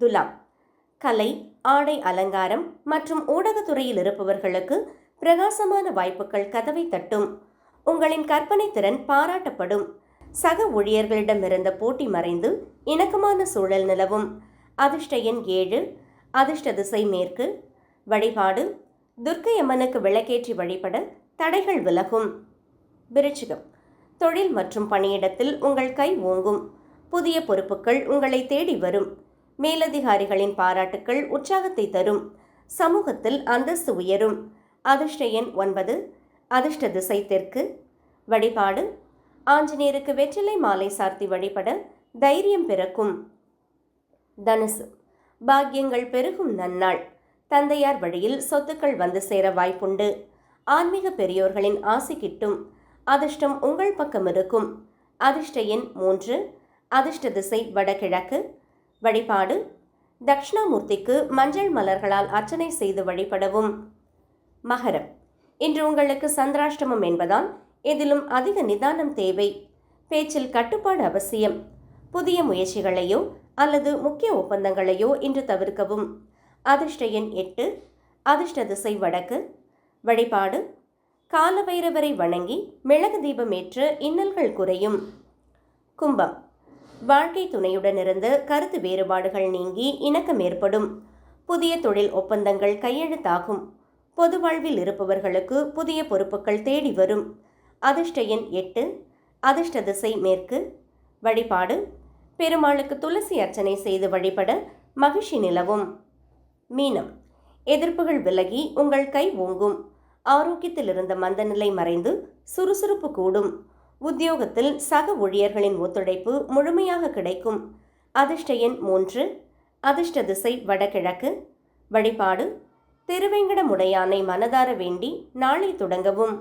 துலாம், கலை, ஆடை அலங்காரம் மற்றும் ஊடகத்துறையில் இருப்பவர்களுக்கு பிரகாசமான வாய்ப்புகள் கதவை தட்டும். உங்களின் கற்பனை திறன் பாராட்டப்படும். சக ஊழியர்களிடமிருந்த போட்டி மறைந்து இணக்கமான சூழல் நிலவும். அதிர்ஷ்ட எண் 7. அதிர்ஷ்ட திசை மேற்கு. வழிபாடு துர்க்கை அம்மனுக்கு விளக்கேற்றி வழிபட தடைகள் விலகும். விருச்சிகம், தொழில் மற்றும் பணியிடத்தில் உங்கள் கை ஓங்கும். புதிய பொறுப்புகள் உங்களை தேடி வரும். மேலதிகாரிகளின் பாராட்டுக்கள் உற்சாகத்தை தரும். சமூகத்தில் அந்தஸ்து உயரும். அதிர்ஷ்ட எண் 9. அதிர்ஷ்ட திசை தெற்கு. வழிபாடு ஆஞ்சநேயருக்கு வெற்றிலை மாலை சார்த்தி வழிபட தைரியம் பிறக்கும். தனுசு, பாக்கியங்கள் பெருகும் நன்னாள். தந்தையார் வழியில் சொத்துக்கள் வந்து சேர வாய்ப்புண்டு. ஆன்மீக பெரியோர்களின் ஆசி கிட்டும். அதிர்ஷ்டம் உங்கள் பக்கம் இருக்கும். அதிர்ஷ்ட எண் 3. அதிர்ஷ்ட திசை வடகிழக்கு. வழிபாடு தட்சிணாமூர்த்திக்கு மஞ்சள் மலர்களால் அர்ச்சனை செய்து வழிபடவும். மகரம், இன்று உங்களுக்கு சந்திராஷ்டமம் என்பதால் இதிலும் அதிக நிதானம் தேவை. பேச்சில் கட்டுப்பாடு அவசியம். புதிய முயற்சிகளையோ அல்லது முக்கிய ஒப்பந்தங்களையோ இன்று தவிர்க்கவும். அதிர்ஷ்ட எண் 8. அதிர்ஷ்ட திசை வடக்கு. வழிபாடு காலபைரவரை வணங்கி மிளகு தீபம் ஏற்று இன்னல்கள் குறையும். கும்பம், வாழ்க்கை துணையுடன் இருந்து கருத்து வேறுபாடுகள் நீங்கி இணக்கம் ஏற்படும். புதிய தொழில் ஒப்பந்தங்கள் கையெழுத்தாகும். பொது வாழ்வில் இருப்பவர்களுக்கு புதிய பொறுப்புகள் தேடி வரும். அதிர்ஷ்ட எண் 8. அதிர்ஷ்ட திசை மேற்கு. வழிபாடு பெருமாளுக்கு துளசி அர்ச்சனை செய்து வழிபட மகிழ்ச்சி நிலவும். மீனம், எதிர்ப்புகள் விலகி உங்கள் கை ஓங்கும். ஆரோக்கியத்தில் இருந்த மந்தநிலை மறைந்து சுறுசுறுப்பு கூடும். உத்தியோகத்தில் சக ஊழியர்களின் ஒத்துழைப்பு முழுமையாக கிடைக்கும். அதிர்ஷ்ட எண் 3. அதிர்ஷ்ட திசை வடகிழக்கு. வழிபாடு திருவேங்கடமுடையானை மனதார வேண்டி நாளை தொடங்கவும்.